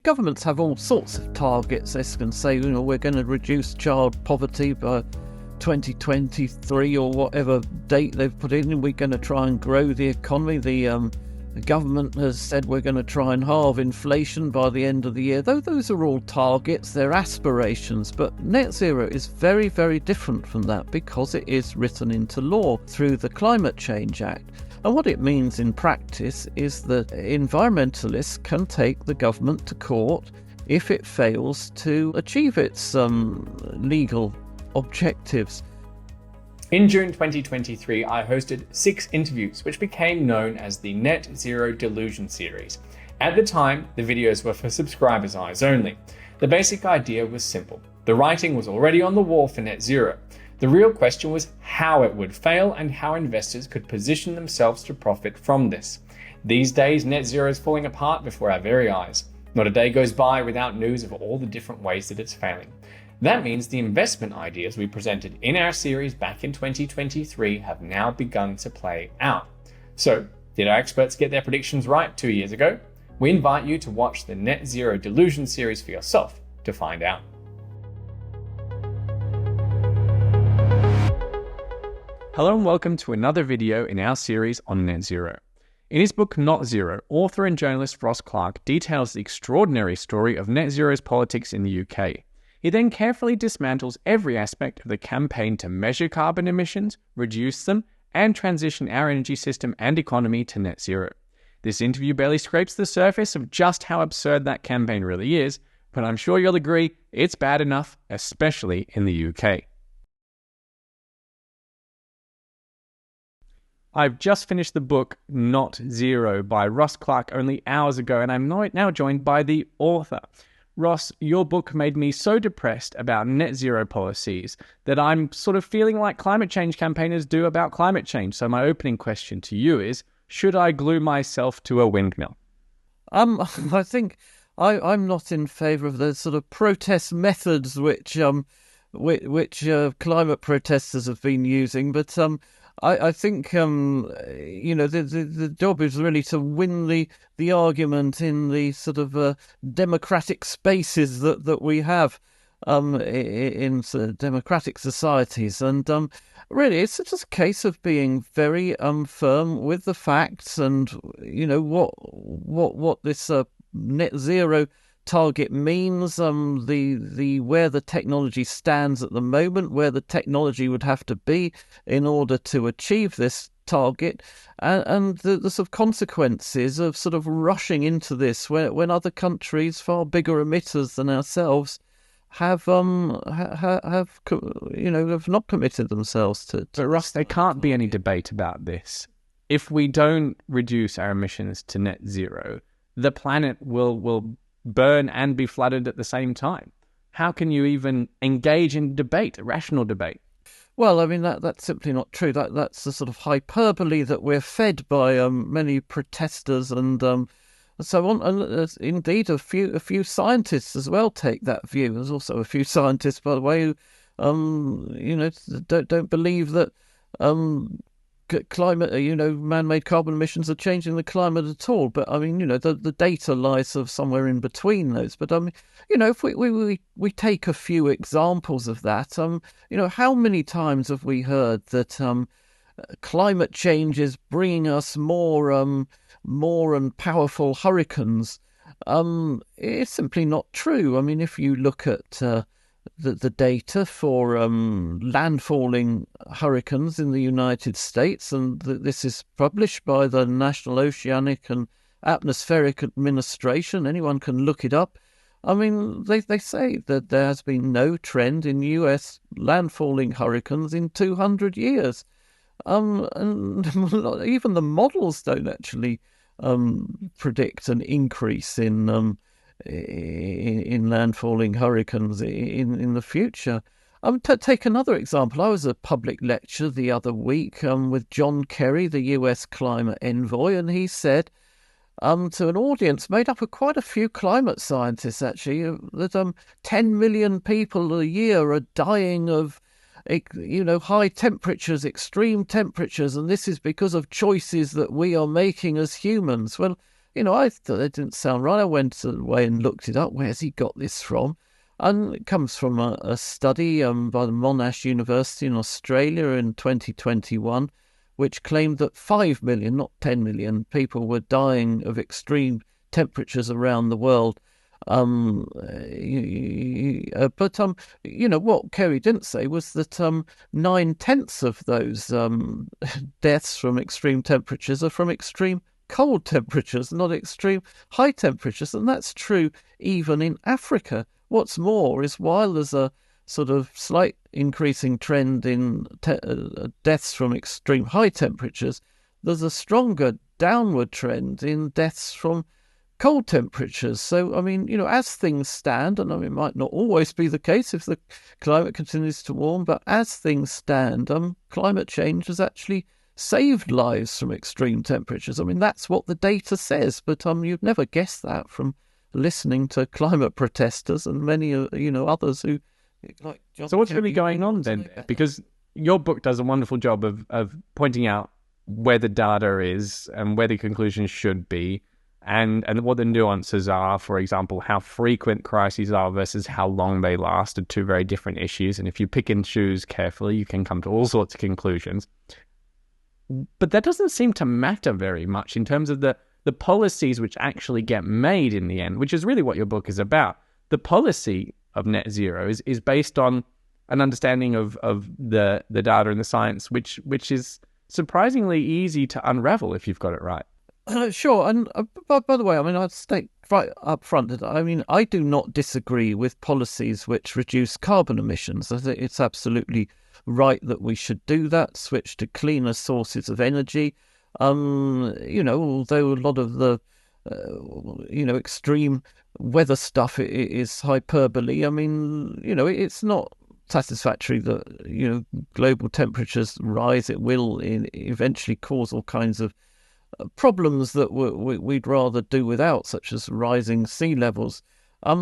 governments have all sorts of targets. They can say, we're going to reduce child poverty by 2023 or whatever date they've put in. We're going to try and grow the economy. The government has said we're going to try and halve inflation by the end of the year. Though those are all targets, they're aspirations. But net zero is very, very different from that because it is written into law through the Climate Change Act. And what it means in practice is that environmentalists can take the government to court if it fails to achieve its legal objectives. In June 2023, I hosted 6 interviews, which became known as the Net Zero Delusion series. At the time, the videos were for subscribers' eyes only. The basic idea was simple. The writing was already on the wall for net zero. The real question was how it would fail and how investors could position themselves to profit from this. These days, net zero is falling apart before our very eyes. Not a day goes by without news of all the different ways that it's failing. That means the investment ideas we presented in our series back in 2023 have now begun to play out. So, did our experts get their predictions right 2 years ago? We invite you to watch the Net Zero Delusion series for yourself to find out. Hello and welcome to another video in our series on net zero. In his book Not Zero, author and journalist Ross Clarke details the extraordinary story of net zero's politics in the UK. He then carefully dismantles every aspect of the campaign to measure carbon emissions, reduce them, and transition our energy system and economy to net zero. This interview barely scrapes the surface of just how absurd that campaign really is, but I'm sure you'll agree it's bad enough, especially in the UK. I've just finished the book Not Zero by Ross Clarke only hours ago, and I'm now joined by the author. Ross, your book made me so depressed about net zero policies that I'm sort of feeling like climate change campaigners do about climate change. So my opening question to you is, should I glue myself to a windmill? I think I'm not in favour of the sort of protest methods which climate protesters have been using, but I think the job is really to win the argument in the sort of democratic spaces that we have in democratic societies, and really it's just a case of being very firm with the facts and what this net zero target means, the where the technology stands at the moment, where the technology would have to be in order to achieve this target, and the sort of consequences of sort of rushing into this when other countries, far bigger emitters than ourselves, have not committed themselves to. But Ross, there can't be any debate about this. If we don't reduce our emissions to net zero, the planet will burn and be flooded at the same time. How can you even engage in debate, a rational debate? Well, I mean, that's simply not true. That's the sort of hyperbole that we're fed by many protesters and so on. And indeed, a few scientists as well take that view. There's also a few scientists, by the way, who don't believe that climate, man-made carbon emissions are changing the climate at all. But I mean, the data lies sort of somewhere in between those. But if we take a few examples of that, how many times have we heard that climate change is bringing us more and powerful hurricanes? It's simply not true. I mean, if you look at the data for landfalling hurricanes in the United States, and this is published by the National Oceanic and Atmospheric Administration. Anyone can look it up. I mean, they say that there has been no trend in US landfalling hurricanes in 200 years. And even the models don't actually predict an increase in landfalling hurricanes in the future. Take another example. I was at a public lecture the other week with John Kerry, the US climate envoy, and he said to an audience made up of quite a few climate scientists, actually, that 10 million people a year are dying of high temperatures, extreme temperatures, and this is because of choices that we are making as humans. Well, I thought it didn't sound right. I went away and looked it up. Where's he got this from? And it comes from a study by the Monash University in Australia in 2021, which claimed that 5 million, not 10 million, people were dying of extreme temperatures around the world. But what Kerry didn't say was that 9/10 of those deaths from extreme temperatures are from extreme cold temperatures, not extreme high temperatures, and that's true even in Africa. What's more is while there's a sort of slight increasing trend in deaths from extreme high temperatures, there's a stronger downward trend in deaths from cold temperatures. So, I mean, as things stand, and I mean, it might not always be the case if the climate continues to warm, but as things stand, climate change has actually saved lives from extreme temperatures. I mean, that's what the data says, but you'd never guess that from listening to climate protesters and many, others who like. So what's really going on then? Because your book does a wonderful job of pointing out where the data is and where the conclusions should be, and what the nuances are. For example, how frequent crises are versus how long they last are two very different issues. And if you pick and choose carefully, you can come to all sorts of conclusions. But that doesn't seem to matter very much in terms of the policies which actually get made in the end, which is really what your book is about. The policy of net zero is based on an understanding of the data and the science, which is surprisingly easy to unravel if you've got it right. Sure, and by the way, I mean, I'd state right up front that I do not disagree with policies which reduce carbon emissions. I think it's absolutely right that we should do that, switch to cleaner sources of energy. Although a lot of the extreme weather stuff is hyperbole. I mean, it's not satisfactory that global temperatures rise. It will eventually cause all kinds of problems that we'd rather do without, such as rising sea levels. I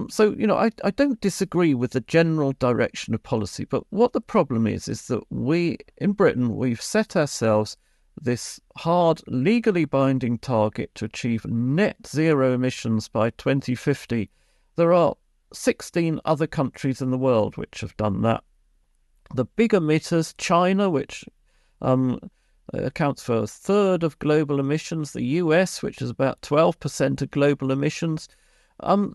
don't disagree with the general direction of policy, but what the problem is that we, in Britain, we've set ourselves this hard, legally binding target to achieve net zero emissions by 2050. There are 16 other countries in the world which have done that. The big emitters, China, which accounts for a third of global emissions, the US, which is about 12% of global emissions,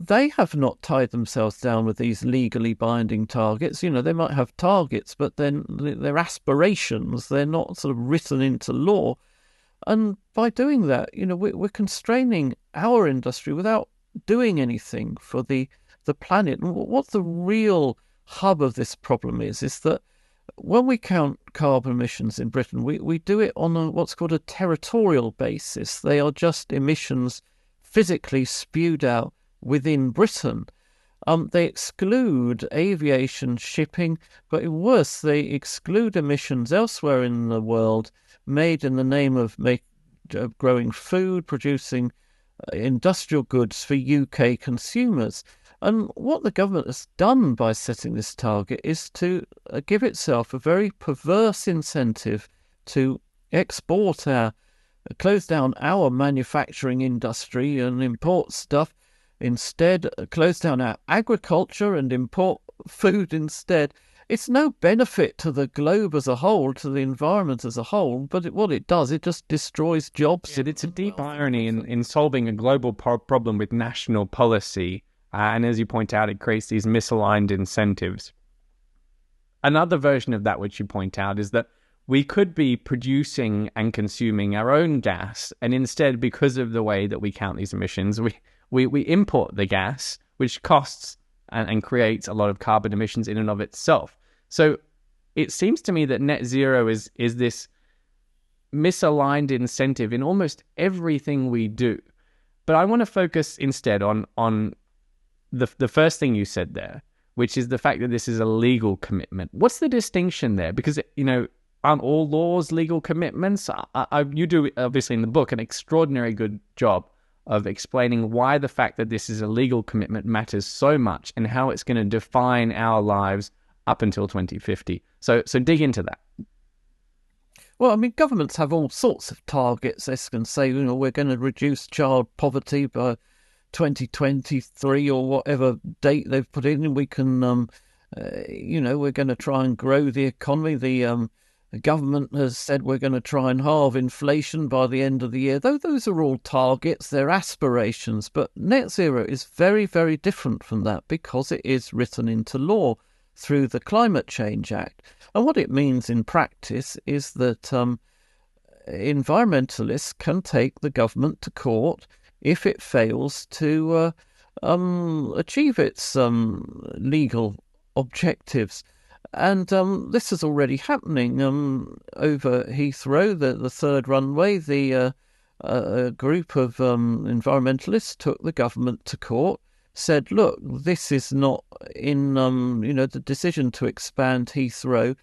they have not tied themselves down with these legally binding targets. They might have targets, but then they're aspirations. They're not sort of written into law. And by doing that, we're constraining our industry without doing anything for the planet. And what the real hub of this problem is that when we count carbon emissions in Britain, we do it on what's called a territorial basis. They are just emissions physically spewed out within Britain. They exclude aviation, shipping, but worse, they exclude emissions elsewhere in the world made in the name of growing food, producing industrial goods for UK consumers. And what the government has done by setting this target is to give itself a very perverse incentive to close down our manufacturing industry and import stuff. Instead, close down our agriculture and import food instead. It's no benefit to the globe as a whole, to the environment as a whole, but what it does, it just destroys jobs. It's a deep irony in solving a global problem with national policy. And as you point out, it creates these misaligned incentives. Another version of that, which you point out, is that we could be producing and consuming our own gas, and instead, because of the way that we count these emissions, we import the gas, which costs and creates a lot of carbon emissions in and of itself. So it seems to me that net zero is this misaligned incentive in almost everything we do. But I want to focus instead on the first thing you said there, which is the fact that this is a legal commitment. What's the distinction there? Because, aren't all laws legal commitments? You do, obviously, in the book, an extraordinary good job of explaining why the fact that this is a legal commitment matters so much and how it's going to define our lives up until 2050. So dig into that. Well, I mean, governments have all sorts of targets. They can say, you know, we're going to reduce child poverty by 2023 or whatever date they've put in. We can, you know, we're going to try and grow the economy. The government has said we're going to try and halve inflation by the end of the year. Though those are all targets, they're aspirations. But net zero is very, very different from that because it is written into law through the Climate Change Act. And what it means in practice is that environmentalists can take the government to court if it fails to achieve its legal objectives. And this is already happening over Heathrow, the third runway. A group of environmentalists took the government to court, said, look, this is not in, you know, the decision to expand Heathrow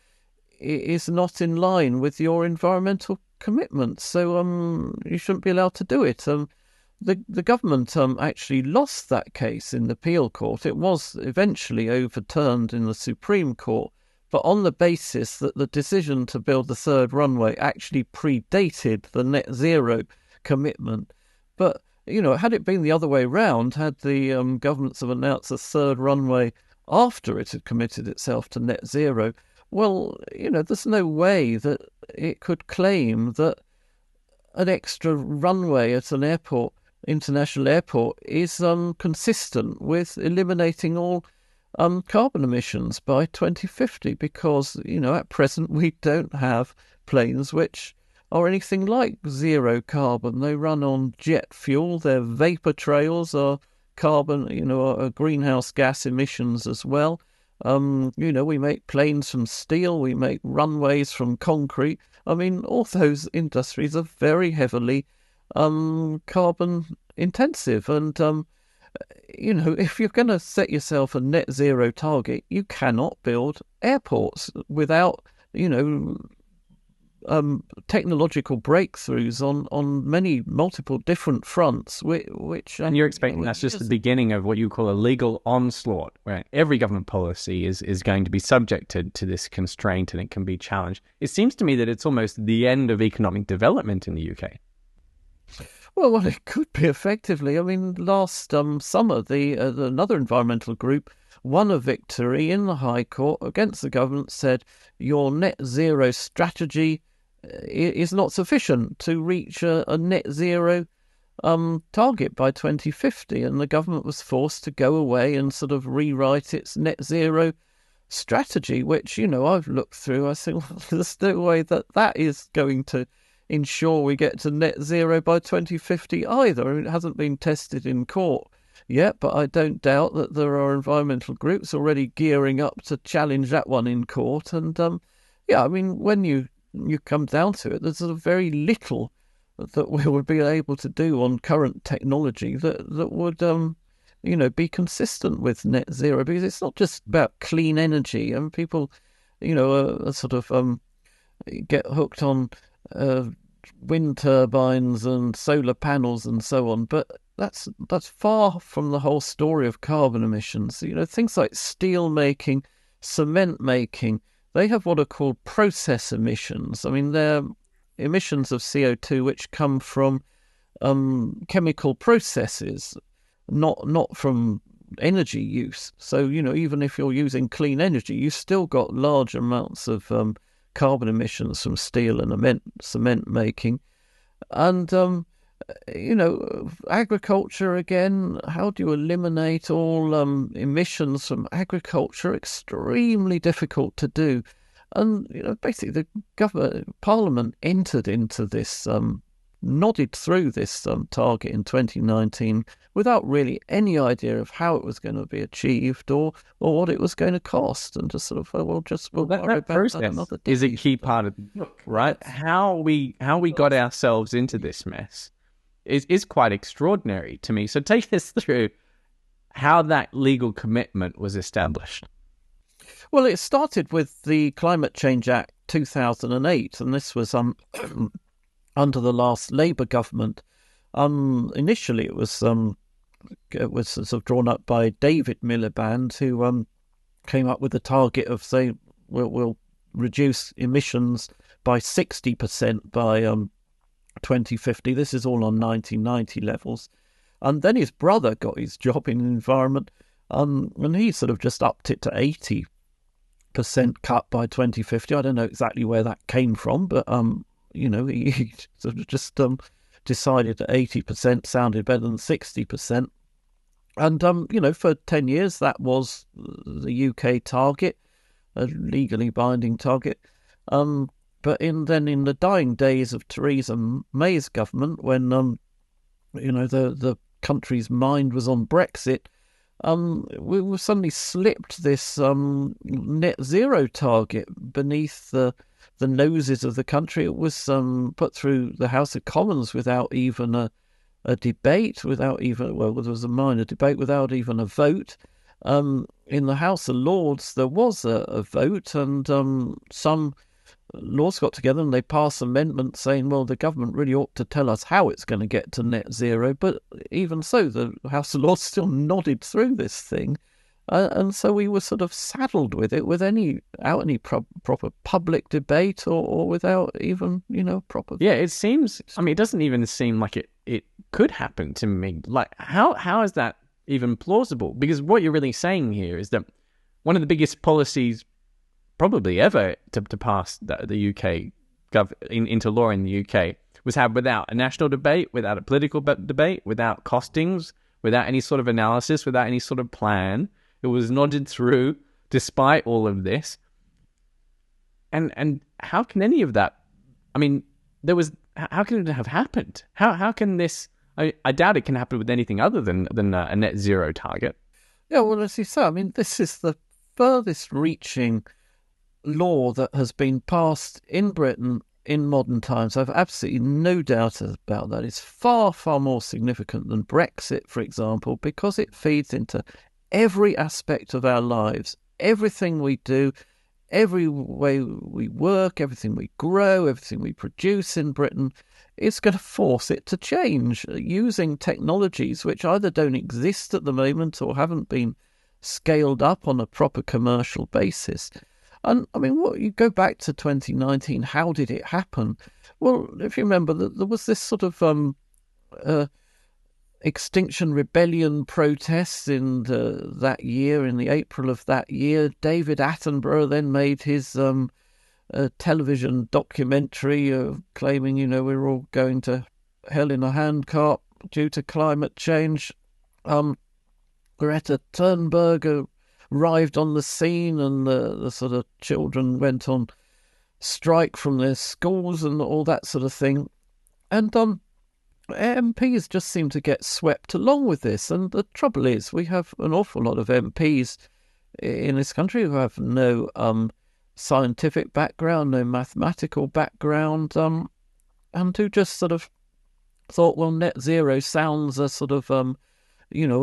is not in line with your environmental commitments. So you shouldn't be allowed to do it. The government actually lost that case in the appeal court. It was eventually overturned in the Supreme Court, but on the basis that the decision to build the third runway actually predated the net zero commitment. But, you know, had it been the other way round, had the governments have announced a third runway after it had committed itself to net zero, well, you know, there's no way that it could claim that an extra runway at an airport, international airport, is consistent with eliminating all carbon emissions by 2050, because, you know, at present we don't have planes which are anything like zero carbon. They run on jet fuel. Their vapor trails are carbon, you know, are greenhouse gas emissions as well. You know, we make planes from steel, we make runways from concrete. I mean, all those industries are very heavily carbon intensive. And, you know, if you're going to set yourself a net zero target, you cannot build airports without, you know, technological breakthroughs on many multiple different fronts, which and you're expecting that's just the beginning of what you call a legal onslaught, where every government policy is going to be subjected to this constraint and it can be challenged. It seems to me that it's almost the end of economic development in the UK. Well, it could be effectively. I mean, last summer, another environmental group won a victory in the High Court against the government, said your net zero strategy is not sufficient to reach a net zero target by 2050, and the government was forced to go away and sort of rewrite its net zero strategy, which, you know, I've looked through. I think, well, there's no way that is going to ensure we get to net zero by 2050 either. I mean, it hasn't been tested in court yet, but I don't doubt that there are environmental groups already gearing up to challenge that one in court. And yeah, I mean, when you come down to it, there's sort of very little that we would be able to do on current technology that would you know, be consistent with net zero, because it's not just about clean energy. And people, you know, are sort of get hooked on wind turbines and solar panels and so on, but that's far from the whole story of carbon emissions. You know, things like steel making, cement making, they have what are called process emissions. I mean, they're emissions of CO2 which come from chemical processes, not from energy use. So, you know, even if you're using clean energy, you've still got large amounts of carbon emissions from steel and cement making. And you know, agriculture again, how do you eliminate all emissions from agriculture? Extremely difficult to do. And, you know, basically the Parliament entered into this, nodded through this target in 2019 without really any idea of how it was going to be achieved or what it was going to cost, and just sort of, we'll that process is a key part of the book, right? How we got ourselves into this mess is quite extraordinary to me. So take us through how that legal commitment was established. Well, it started with the Climate Change Act 2008, and this was under the last Labour government. Initially, it was sort of drawn up by David Miliband, who came up with a target of, say, we'll reduce emissions by 60% by 2050. This is all on 1990 levels. And then his brother got his job in environment, and he sort of just upped it to 80% cut by 2050. I don't know exactly where that came from, but he sort of just decided that 80% sounded better than 60%. And for 10 years that was the UK target, a legally binding target. But in the dying days of Theresa May's government, when the country's mind was on Brexit, we were suddenly slipped this net zero target beneath the noses of the country. It was put through the House of Commons without even a debate, there was a minor debate, without even a vote. In the House of Lords, there was a vote, and some Lords got together and they passed amendments saying, well, the government really ought to tell us how it's going to get to net zero. But even so, the House of Lords still nodded through this thing. And so we were sort of saddled with it without any proper public debate or without even, proper... Yeah, it seems... I mean, it doesn't even seem like it could happen to me. Like, how is that even plausible? Because what you're really saying here is that one of the biggest policies probably ever to pass the UK into law in the UK was had without a national debate, without a political debate, without costings, without any sort of analysis, without any sort of plan. It was nodded through despite all of this. And how can any of that, I mean, how can it have happened? How can this, I doubt it can happen with anything other than a net zero target. Yeah, well, as you say, I mean, this is the furthest reaching law that has been passed in Britain in modern times. I've absolutely no doubt about that. It's far, far more significant than Brexit, for example, because it feeds into every aspect of our lives, everything we do, every way we work, everything we grow, everything we produce in Britain. It's going to force it to change using technologies which either don't exist at the moment or haven't been scaled up on a proper commercial basis. And I mean, you go back to 2019, how did it happen? Well, if you remember, there was this sort of Extinction Rebellion protests in that year, in the April of that year. David Attenborough then made his television documentary claiming, we're all going to hell in a handcart due to climate change. Greta Thunberg arrived on the scene, and the sort of children went on strike from their schools and all that sort of thing. And MPs just seem to get swept along with this. And the trouble is, we have an awful lot of MPs in this country who have no scientific background, no mathematical background, and who just sort of thought, well, net zero sounds a sort of a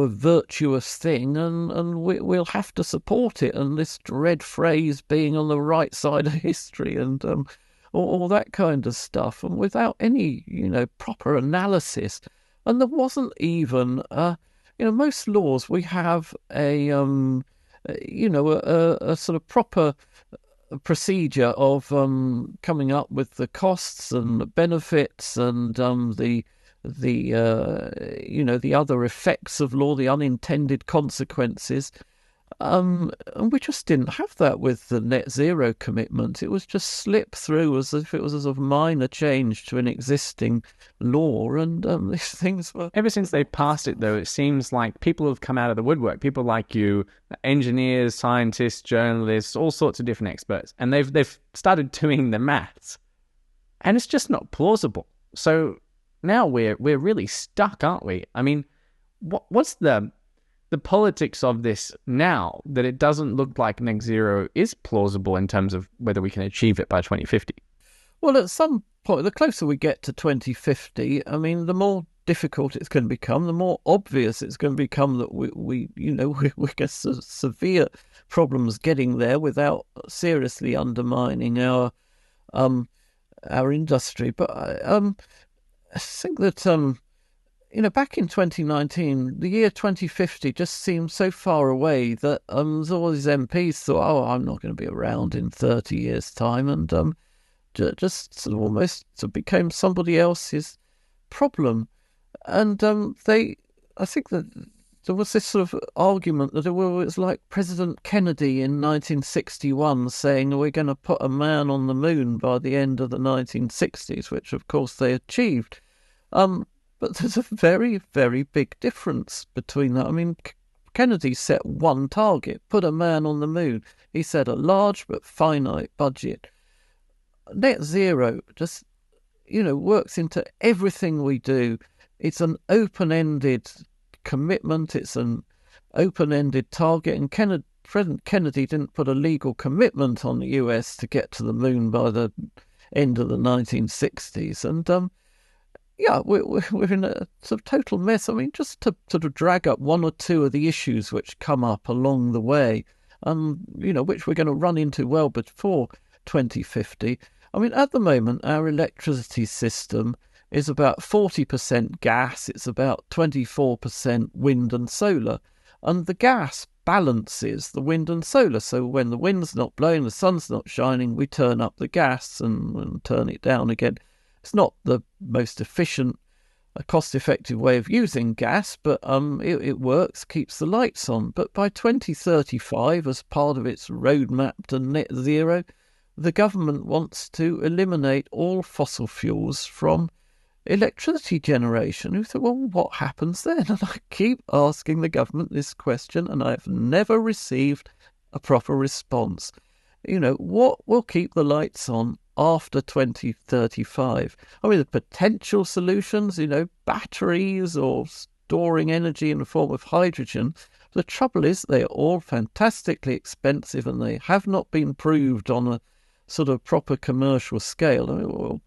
virtuous thing, and we'll have to support it, and this dread phrase being on the right side of history, and all that kind of stuff, and without any proper analysis. And there wasn't even most laws we have a sort of proper procedure of coming up with the costs and the benefits and the other effects of law, the unintended consequences. And we just didn't have that with the net zero commitment. It was just slipped through as if it was a sort of minor change to an existing law. And these things were... Ever since they passed it, though, it seems like people have come out of the woodwork. People like you, engineers, scientists, journalists, all sorts of different experts. And they've started doing the maths. And it's just not plausible. So now we're really stuck, aren't we? I mean, what's the politics of this now, that it doesn't look like net zero is plausible in terms of whether we can achieve it by 2050? Well, at some point, the closer we get to 2050, I mean, the more difficult it's going to become, the more obvious it's going to become that we get severe problems getting there without seriously undermining our industry. But I think that back in 2019, the year 2050 just seemed so far away that all these MPs thought, I'm not going to be around in 30 years' time. And just sort of almost sort of became somebody else's problem. And I think that there was this sort of argument that it was like President Kennedy in 1961 saying we're going to put a man on the moon by the end of the 1960s, which of course they achieved. But there's a very, very big difference between that. I mean, Kennedy set one target, put a man on the moon. He set a large but finite budget. Net zero just, works into everything we do. It's an open-ended commitment. It's an open-ended target. And President Kennedy didn't put a legal commitment on the US to get to the moon by the end of the 1960s. And we're in a sort of total mess. I mean, just to sort of drag up one or two of the issues which come up along the way, which we're going to run into well before 2050. I mean, at the moment, our electricity system is about 40% gas. It's about 24% wind and solar. And the gas balances the wind and solar. So when the wind's not blowing, the sun's not shining, we turn up the gas and turn it down again. It's not the most efficient, cost-effective way of using gas, but it works, keeps the lights on. But by 2035, as part of its roadmap to net zero, the government wants to eliminate all fossil fuels from electricity generation. You thought, well, what happens then? And I keep asking the government this question, and I have never received a proper response. What will keep the lights on after 2035? I mean, the potential solutions, batteries or storing energy in the form of hydrogen. The trouble is they are all fantastically expensive and they have not been proved on a sort of proper commercial scale. I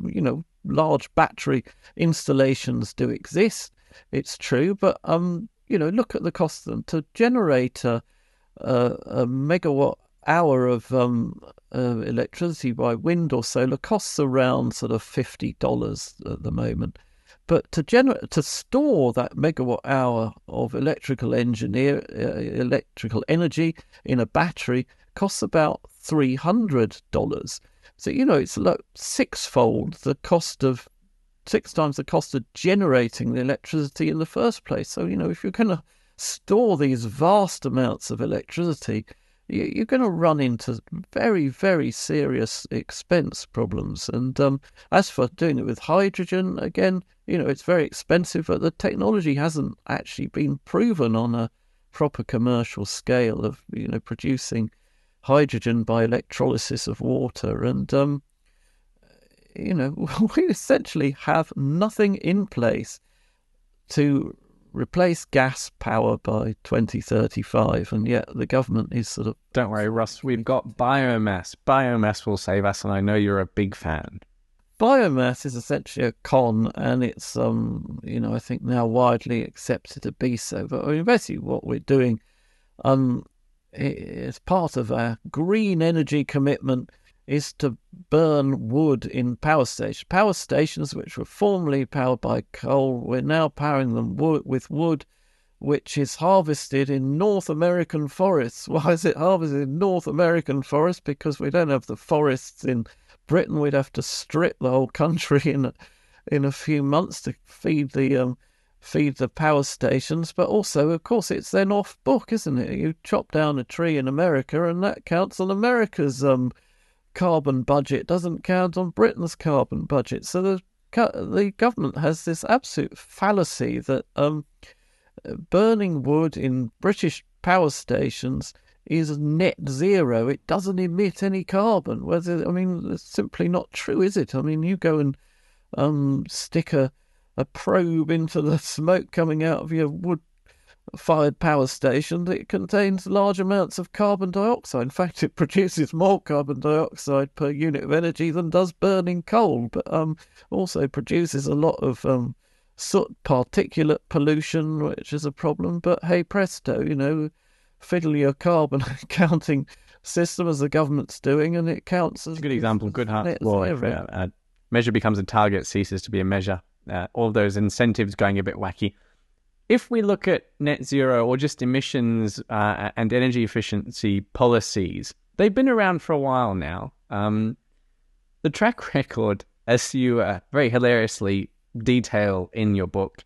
mean, large battery installations do exist, it's true, but look at the cost of them. To generate a megawatt hour of electricity by wind or solar costs around sort of $50 at the moment. But to store that megawatt hour of electrical energy in a battery costs about $300. So it's like six times the cost of generating the electricity in the first place. So if you're going to store these vast amounts of electricity, you're going to run into very, very serious expense problems. And as for doing it with hydrogen, again, it's very expensive, but the technology hasn't actually been proven on a proper commercial scale of, producing hydrogen by electrolysis of water. And, we essentially have nothing in place to replace gas power by 2035, and yet the government is sort of... Don't worry, Russ, we've got biomass. Biomass will save us, and I know you're a big fan. Biomass is essentially a con, and it's, I think now widely accepted to be so. But I mean, basically what we're doing as part of our green energy commitment is to burn wood in power stations. Power stations which were formerly powered by coal, we're now powering them with wood which is harvested in North American forests. Why is it harvested in North American forests? Because we don't have the forests in Britain. We'd have to strip the whole country in a few months to feed the power stations. But also, of course, it's then off book, isn't it? You chop down a tree in America and that counts on America's carbon budget, doesn't count on Britain's carbon budget. So the government has this absolute fallacy that burning wood in British power stations is net zero. It doesn't emit any carbon. It's simply not true, is it? I mean, you go and stick a probe into the smoke coming out of your wood-fired power station, it contains large amounts of carbon dioxide. In fact, it produces more carbon dioxide per unit of energy than does burning coal, but also produces a lot of soot particulate pollution, which is a problem. But hey presto, fiddle your carbon counting system as the government's doing, and it counts as a good example. Good heart. Well, if a measure becomes a target, ceases to be a measure. All those incentives going a bit wacky. If we look at net zero or just emissions and energy efficiency policies, they've been around for a while now. the track record, as you very hilariously detail in your book,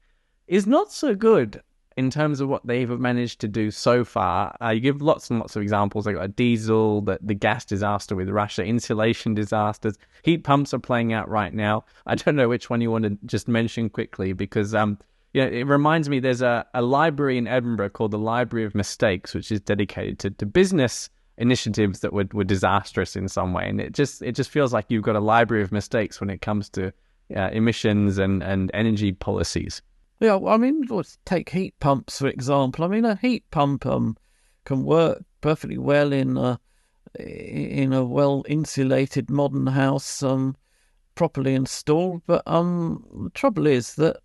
is not so good in terms of what they've managed to do so far. You give lots and lots of examples, like a diesel, the gas disaster with Russia, insulation disasters, heat pumps are playing out right now. I don't know which one you want to just mention quickly, because it reminds me, there's a library in Edinburgh called the Library of Mistakes, which is dedicated to business initiatives that were disastrous in some way. And it just feels like you've got a library of mistakes when it comes to emissions and energy policies. Yeah, I mean, let's take heat pumps, for example. I mean, a heat pump can work perfectly well in a well-insulated modern house, properly installed. But the trouble is that,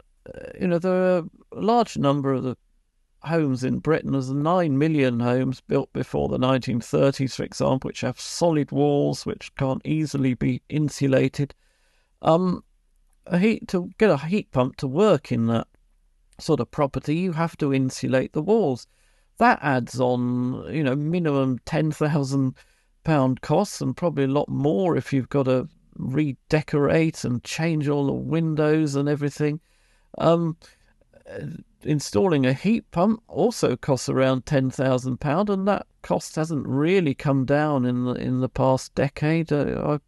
there are a large number of the homes in Britain. There's 9 million homes built before the 1930s, for example, which have solid walls, which can't easily be insulated. To get a heat pump to work in that sort of property, you have to insulate the walls. That adds on, minimum £10,000 costs, and probably a lot more if you've got to redecorate and change all the windows and everything. Installing a heat pump also costs around £10,000, and that cost hasn't really come down in the past decade. I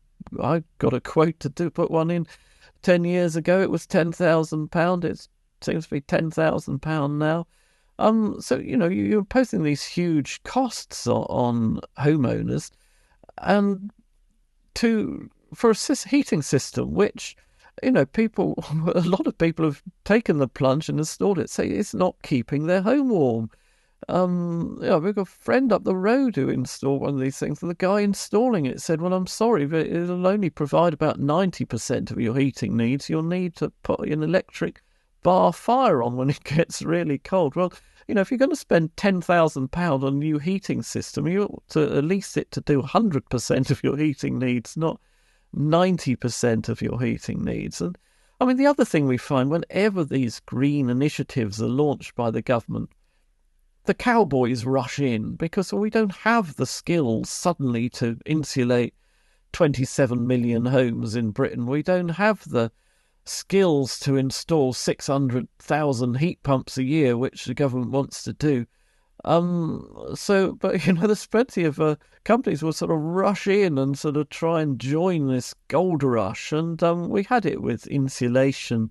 got a quote to put one in 10 years ago. It was £10,000. It seems to be £10,000 now. So you're imposing these huge costs on homeowners, and for a heating system which, a lot of people have taken the plunge and installed it, say it's not keeping their home warm. We've got a friend up the road who installed one of these things, and the guy installing it said, well, I'm sorry, but it'll only provide about 90% of your heating needs. You'll need to put an electric bar fire on when it gets really cold. Well, if you're going to spend £10,000 on a new heating system, you ought to at least it to do 100% of your heating needs, not 90% of your heating needs. And I mean, the other thing we find, whenever these green initiatives are launched by the government, the cowboys rush in because we don't have the skills suddenly to insulate 27 million homes in Britain. We don't have the skills to install 600,000 heat pumps a year, which the government wants to do. But there's plenty of companies will sort of rush in and sort of try and join this gold rush. And we had it with insulation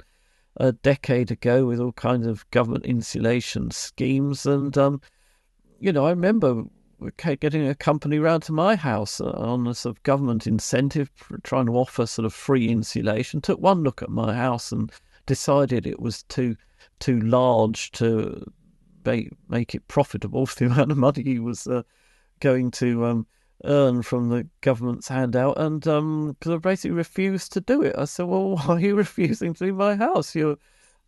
a decade ago with all kinds of government insulation schemes. And, I remember getting a company round to my house on a sort of government incentive, trying to offer sort of free insulation. Took one look at my house and decided it was too large to make it profitable for the amount of money he was going to earn from the government's handout, and because I basically refused to do it. I said, well, why are you refusing to do my house? Came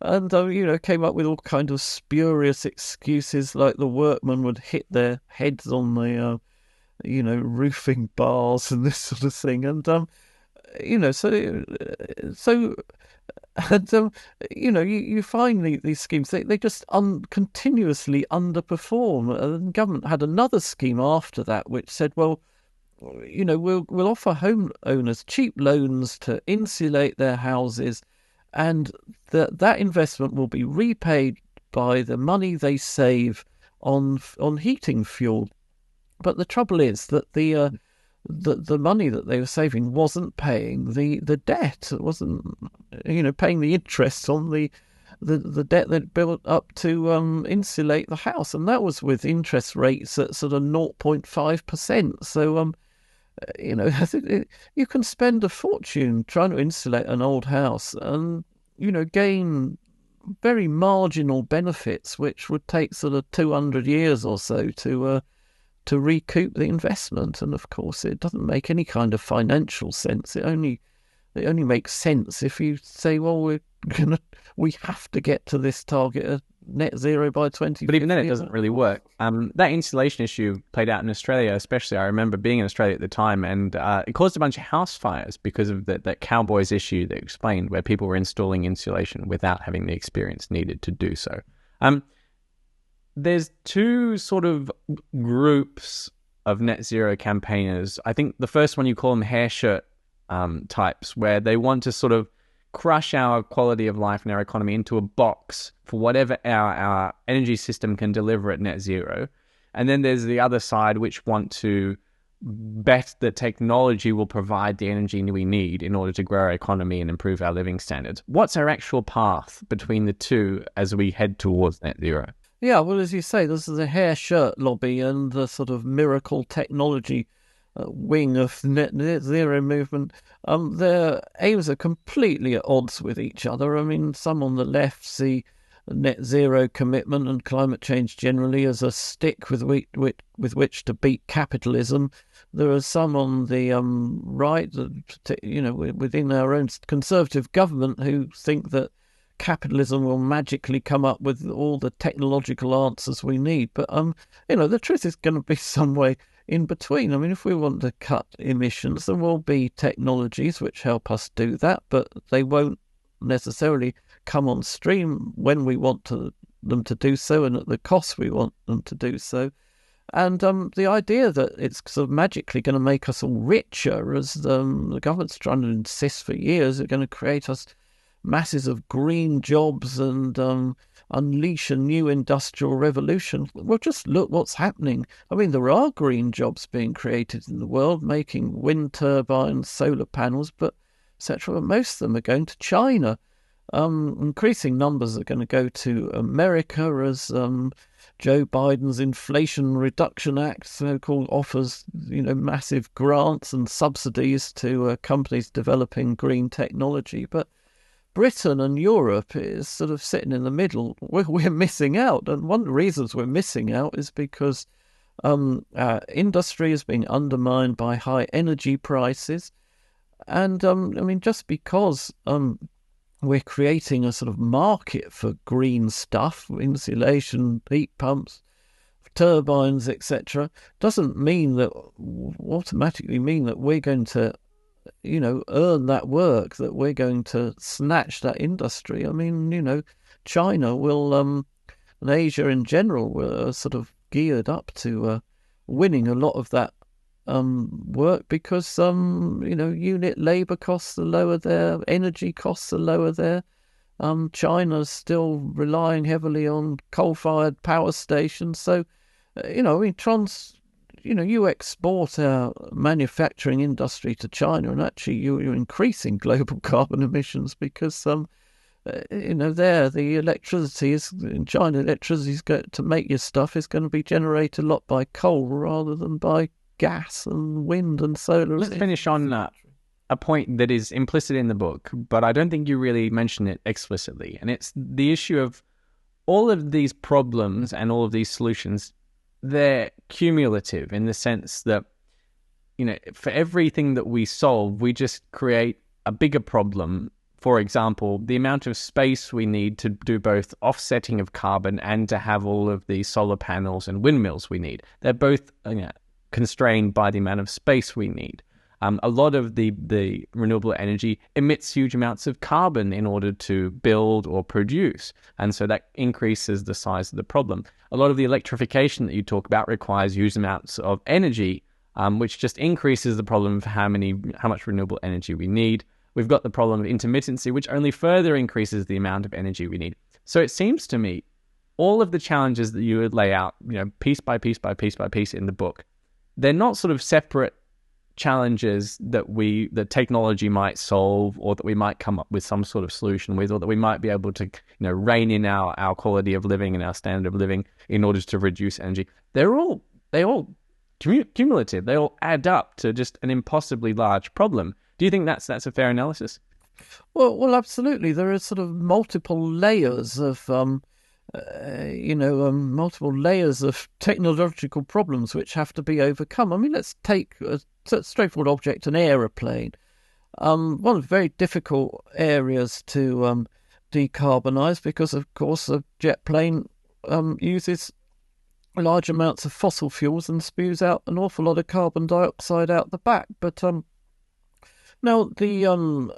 up with all kind of spurious excuses, like the workmen would hit their heads on the roofing bars and this sort of thing. And you find these schemes, they just continuously underperform. And the government had another scheme after that which said, well, we'll offer homeowners cheap loans to insulate their houses, and that investment will be repaid by the money they save on heating fuel. But the trouble is that the money that they were saving wasn't paying the debt. It wasn't paying the interest on the debt that built up to insulate the house, and that was with interest rates at sort of 0.5%. So you can spend a fortune trying to insulate an old house and gain very marginal benefits, which would take sort of 200 years or so to recoup the investment. And of course, it doesn't make any kind of financial sense. It only makes sense if you say, well, we have to get to this target of net zero by 2050. But even then, it doesn't really work. That insulation issue played out in Australia, especially. I remember being in Australia at the time, and it caused a bunch of house fires because of that cowboys issue that explained, where people were installing insulation without having the experience needed to do so. There's two sort of groups of net zero campaigners. I think the first one, you call them hair shirt types, where they want to sort of crush our quality of life and our economy into a box for whatever our energy system can deliver at net zero. And then there's the other side, which want to bet that technology will provide the energy we need in order to grow our economy and improve our living standards. What's our actual path between the two as we head towards net zero? Yeah, well, as you say, this is the hair shirt lobby and the sort of miracle technology wing of net zero movement. Their aims are completely at odds with each other. I mean, some on the left see net zero commitment and climate change generally as a stick with which to beat capitalism. There are some on the right, within our own conservative government, who think that capitalism will magically come up with all the technological answers we need. But the truth is going to be some way in between. I mean, if we want to cut emissions, there will be technologies which help us do that, but they won't necessarily come on stream when we want them to do so and at the cost we want them to do so. And the idea that it's sort of magically going to make us all richer, as the government's trying to insist for years, are going to create us masses of green jobs and unleash a new industrial revolution. Well, just look what's happening. I mean, there are green jobs being created in the world, making wind turbines, solar panels, but etc. But most of them are going to China. Increasing numbers are going to go to America as Joe Biden's Inflation Reduction Act, so-called, offers massive grants and subsidies to companies developing green technology. But Britain and Europe is sort of sitting in the middle. We're missing out, and one of the reasons we're missing out is because our industry is being undermined by high energy prices, and just because we're creating a sort of market for green stuff, insulation, heat pumps, turbines, etc., doesn't automatically mean that we're going to earn that work, that we're going to snatch that industry. I mean, China will, and Asia in general, were sort of geared up to winning a lot of that work because, unit labour costs are lower there, energy costs are lower there. China's still relying heavily on coal-fired power stations. So, you export our manufacturing industry to China, and actually you're increasing global carbon emissions because, the electricity is in China. Electricity to make your stuff is going to be generated a lot by coal rather than by gas and wind and solar. Let's finish on a point that is implicit in the book, but I don't think you really mention it explicitly, and it's the issue of all of these problems and all of these solutions. They're cumulative in the sense that, for everything that we solve, we just create a bigger problem. For example, the amount of space we need to do both offsetting of carbon and to have all of the solar panels and windmills we need. They're both constrained by the amount of space we need. A lot of the renewable energy emits huge amounts of carbon in order to build or produce. And so that increases the size of the problem. A lot of the electrification that you talk about requires huge amounts of energy, which just increases the problem of how much renewable energy we need. We've got the problem of intermittency, which only further increases the amount of energy we need. So it seems to me, all of the challenges that you would lay out, piece by piece by piece by piece in the book, they're not sort of separate challenges that technology might solve, or that we might come up with some sort of solution with, or that we might be able to rein in our quality of living and our standard of living in order to reduce energy. They all cumulative. They all add up to just an impossibly large problem. Do you think that's a fair analysis? Well, absolutely. There are sort of multiple layers of multiple layers of technological problems which have to be overcome. I mean, let's take a straightforward object, an aeroplane. One of the very difficult areas to decarbonise, because, of course, a jet plane uses large amounts of fossil fuels and spews out an awful lot of carbon dioxide out the back. But now the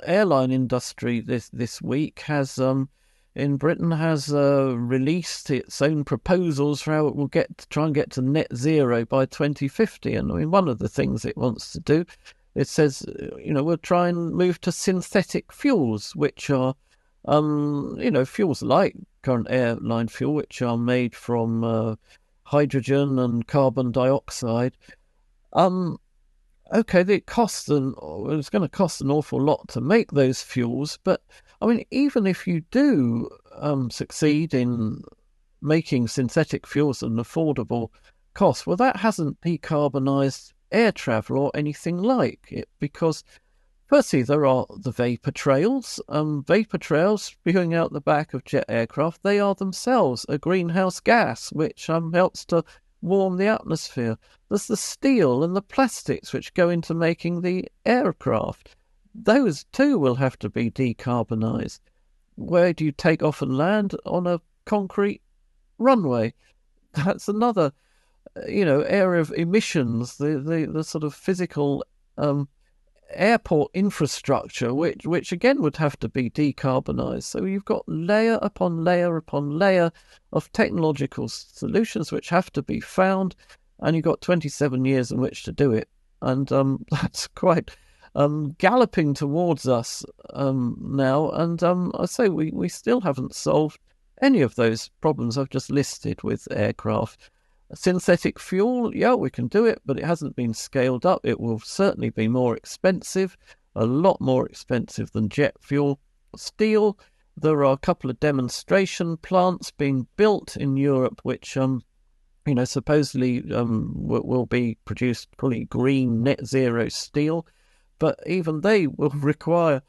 airline industry this week has in Britain has released its own proposals for how it will try and get to net zero by 2050. And I mean, one of the things it wants to do It says, we'll try and move to synthetic fuels, which are, fuels like current airline fuel, which are made from hydrogen and carbon dioxide. Okay, it's going to cost an awful lot to make those fuels, but I mean, even if you do succeed in making synthetic fuels at an affordable cost, well, that hasn't decarbonised air travel or anything like it, because firstly, there are the vapor trails. Vapor trails spewing out the back of jet aircraft, they are themselves a greenhouse gas, which helps to warm the atmosphere. There's the steel and the plastics which go into making the aircraft. Those too will have to be decarbonised. Where do you take off and land? On a concrete runway. That's another, area of emissions. The sort of physical airport infrastructure, which again would have to be decarbonised. So you've got layer upon layer upon layer of technological solutions which have to be found, and you've got 27 years in which to do it. And that's quite galloping towards us now. And I say we still haven't solved any of those problems I've just listed with aircraft. Synthetic fuel, yeah, we can do it, but it hasn't been scaled up. It will certainly be more expensive, a lot more expensive than jet fuel. Steel, there are a couple of demonstration plants being built in Europe, which, supposedly will be produced fully green net zero steel, but even they will require,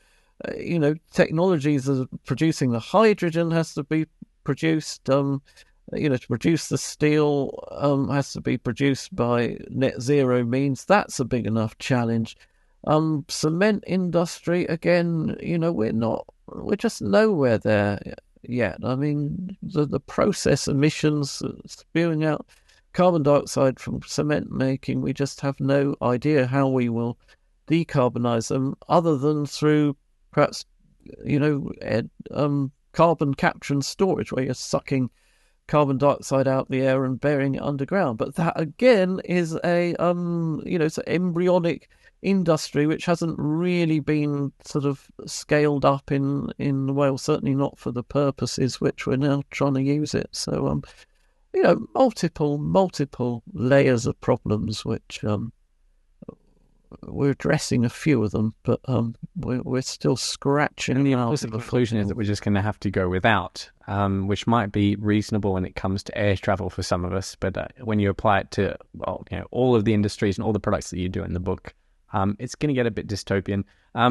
technologies of producing the hydrogen has to be produced. To produce the steel has to be produced by net zero means. That's a big enough challenge. Cement industry, again, we're just nowhere there yet. I mean, the process emissions spewing out carbon dioxide from cement making, we just have no idea how we will decarbonize them other than through perhaps, carbon capture and storage, where you're sucking carbon dioxide out the air and burying it underground. But that again is it's an embryonic industry which hasn't really been sort of scaled up in the way, or certainly not for the purposes which we're now trying to use it. So multiple layers of problems which we're addressing a few of them, but we're still scratching. And the implicit conclusion is that we're just going to have to go without, which might be reasonable when it comes to air travel for some of us, but when you apply it to all of the industries and all the products that you do in the book, it's going to get a bit dystopian. I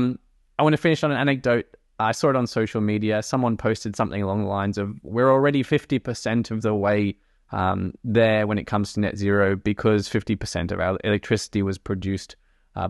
want to finish on an anecdote. I saw it on social media. Someone posted something along the lines of, we're already 50% of the way there when it comes to net zero, because 50% of our electricity was produced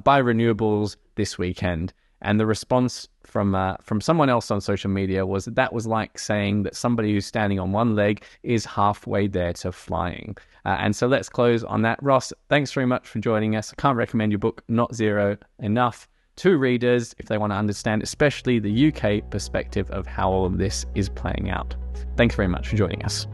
by renewables this weekend. And the response from someone else on social media was that was like saying that somebody who's standing on one leg is halfway there to flying. And so let's close on that. Ross, thanks very much for joining us. I can't recommend your book, Not Zero, enough to readers if they want to understand, especially the UK perspective of how all of this is playing out. Thanks very much for joining us.